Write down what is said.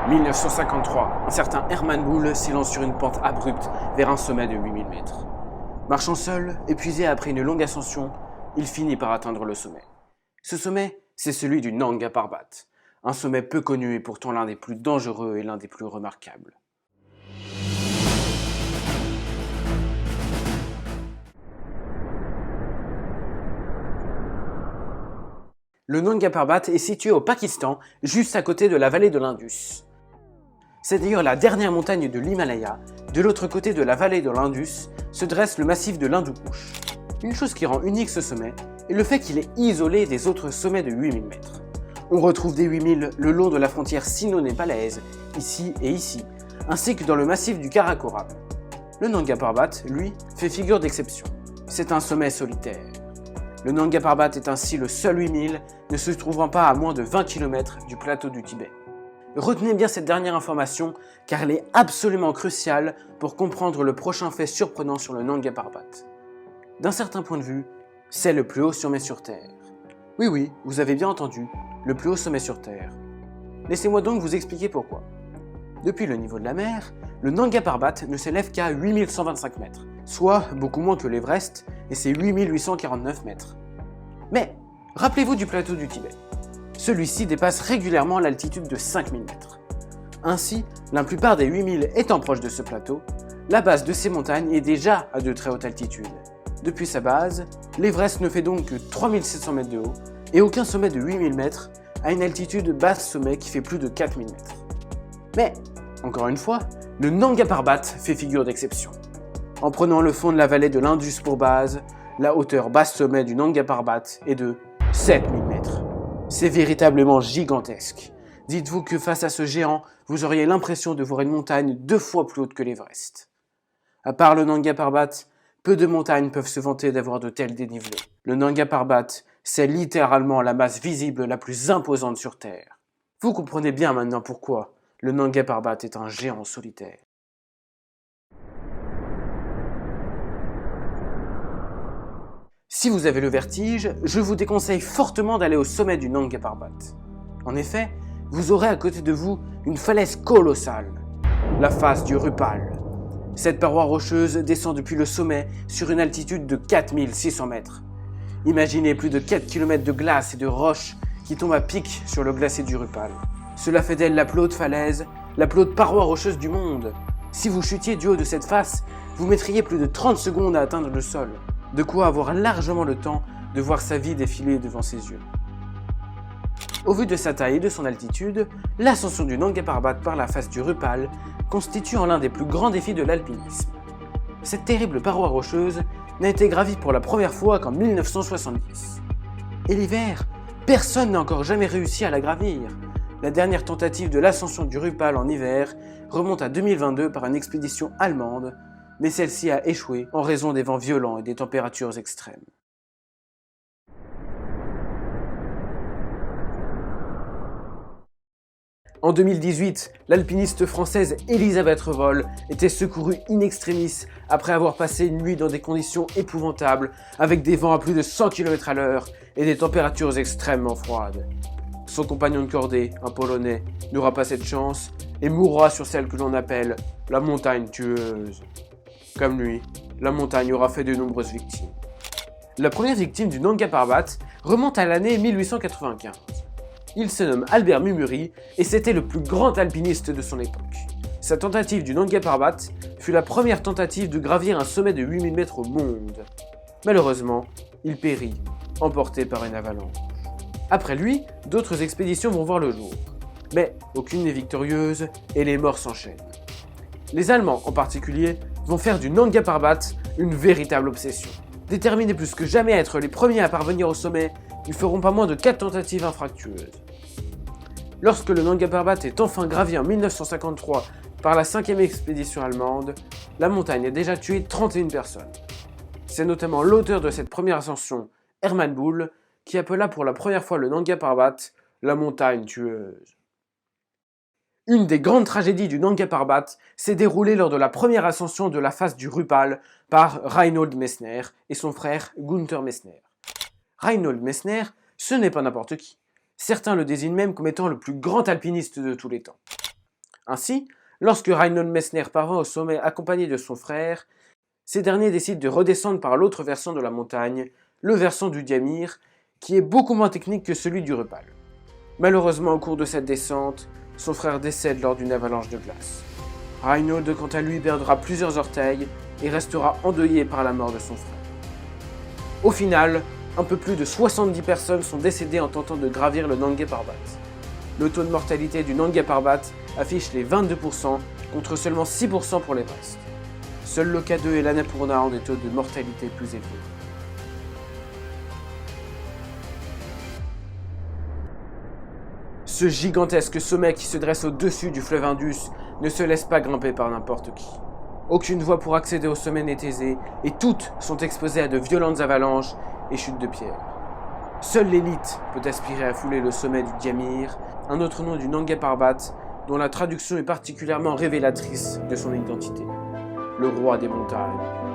1953, un certain Hermann Bull s'élance sur une pente abrupte vers un sommet de 8000 mètres. Marchant seul, épuisé après une longue ascension, il finit par atteindre le sommet. Ce sommet, c'est celui du Nanga Parbat, un sommet peu connu et pourtant l'un des plus dangereux et l'un des plus remarquables. Le Nanga Parbat est situé au Pakistan, juste à côté de la vallée de l'Indus. C'est d'ailleurs la dernière montagne de l'Himalaya. De l'autre côté de la vallée de l'Indus se dresse le massif de l'Hindu-Kush. Une chose qui rend unique ce sommet est le fait qu'il est isolé des autres sommets de 8000 mètres. On retrouve des 8000 le long de la frontière sino-népalaise, ici et ici, ainsi que dans le massif du Karakoram. Le Nanga Parbat, lui, fait figure d'exception. C'est un sommet solitaire. Le Nanga Parbat est ainsi le seul 8000 ne se trouvant pas à moins de 20 km du plateau du Tibet. Retenez bien cette dernière information car elle est absolument cruciale pour comprendre le prochain fait surprenant sur le Nanga Parbat. D'un certain point de vue, c'est le plus haut sommet sur Terre. Oui, vous avez bien entendu, le plus haut sommet sur Terre. Laissez-moi donc vous expliquer pourquoi. Depuis le niveau de la mer, le Nanga Parbat ne s'élève qu'à 8125 mètres, soit beaucoup moins que l'Everest, et c'est 8849 mètres. Mais, rappelez-vous du plateau du Tibet. Celui-ci dépasse régulièrement l'altitude de 5000 mètres. Ainsi, la plupart des 8000 étant proches de ce plateau, la base de ces montagnes est déjà à de très hautes altitudes. Depuis sa base, l'Everest ne fait donc que 3700 mètres de haut, et aucun sommet de 8000 mètres a une altitude basse sommet qui fait plus de 4000 mètres. Mais, encore une fois, le Nanga Parbat fait figure d'exception. En prenant le fond de la vallée de l'Indus pour base, la hauteur basse sommet du Nanga Parbat est de 7000 mètres. C'est véritablement gigantesque. Dites-vous que face à ce géant, vous auriez l'impression de voir une montagne 2 fois plus haute que l'Everest. À part le Nanga Parbat, peu de montagnes peuvent se vanter d'avoir de tels dénivelés. Le Nanga Parbat, c'est littéralement la masse visible la plus imposante sur Terre. Vous comprenez bien maintenant pourquoi le Nanga Parbat est un géant solitaire. Si vous avez le vertige, je vous déconseille fortement d'aller au sommet du Nanga Parbat. En effet, vous aurez à côté de vous une falaise colossale, la face du Rupal. Cette paroi rocheuse descend depuis le sommet sur une altitude de 4600 mètres. Imaginez plus de 4 km de glace et de roches qui tombent à pic sur le glacier du Rupal. Cela fait d'elle la plus haute falaise, la plus haute paroi rocheuse du monde. Si vous chutiez du haut de cette face, vous mettriez plus de 30 secondes à atteindre le sol. De quoi avoir largement le temps de voir sa vie défiler devant ses yeux. Au vu de sa taille et de son altitude, l'ascension du Nanga Parbat par la face du Rupal constitue l'un des plus grands défis de l'alpinisme. Cette terrible paroi rocheuse n'a été gravie pour la première fois qu'en 1970. Et l'hiver, personne n'a encore jamais réussi à la gravir. La dernière tentative de l'ascension du Rupal en hiver remonte à 2022 par une expédition allemande, mais celle-ci a échoué en raison des vents violents et des températures extrêmes. En 2018, l'alpiniste française Elisabeth Revol était secourue in extremis après avoir passé une nuit dans des conditions épouvantables avec des vents à plus de 100 km à l'heure et des températures extrêmement froides. Son compagnon de cordée, un Polonais, n'aura pas cette chance et mourra sur celle que l'on appelle la montagne tueuse. Comme lui, la montagne aura fait de nombreuses victimes. La première victime du Nanga Parbat remonte à l'année 1895. Il se nomme Albert Mumuri et c'était le plus grand alpiniste de son époque. Sa tentative du Nanga Parbat fut la première tentative de gravir un sommet de 8000 mètres au monde. Malheureusement, il périt, emporté par une avalanche. Après lui, d'autres expéditions vont voir le jour. Mais aucune n'est victorieuse et les morts s'enchaînent. Les Allemands en particulier vont faire du Nanga Parbat une véritable obsession. Déterminés plus que jamais à être les premiers à parvenir au sommet, ils feront pas moins de 4 tentatives infructueuses. Lorsque le Nanga Parbat est enfin gravi en 1953 par la 5e expédition allemande, la montagne a déjà tué 31 personnes. C'est notamment l'auteur de cette première ascension, Hermann Bull, qui appela pour la première fois le Nanga Parbat la montagne tueuse. Une des grandes tragédies du Nanga Parbat s'est déroulée lors de la première ascension de la face du Rupal par Reinhold Messner et son frère Günther Messner. Reinhold Messner, ce n'est pas n'importe qui. Certains le désignent même comme étant le plus grand alpiniste de tous les temps. Ainsi, lorsque Reinhold Messner parvint au sommet accompagné de son frère, ces derniers décident de redescendre par l'autre versant de la montagne, le versant du Diamir, qui est beaucoup moins technique que celui du Rupal. Malheureusement, au cours de cette descente, son frère décède lors d'une avalanche de glace. Reinhold, quant à lui, perdra plusieurs orteils et restera endeuillé par la mort de son frère. Au final, un peu plus de 70 personnes sont décédées en tentant de gravir le Nanga Parbat. Le taux de mortalité du Nanga Parbat affiche les 22% contre seulement 6% pour les restes. Seuls le K2 et l'Annapurna ont des taux de mortalité plus élevés. Ce gigantesque sommet qui se dresse au-dessus du fleuve Indus ne se laisse pas grimper par n'importe qui. Aucune voie pour accéder au sommet n'est aisée et toutes sont exposées à de violentes avalanches et chutes de pierres. Seule l'élite peut aspirer à fouler le sommet du Diamir, un autre nom du Nanga Parbat, dont la traduction est particulièrement révélatrice de son identité. Le roi des montagnes.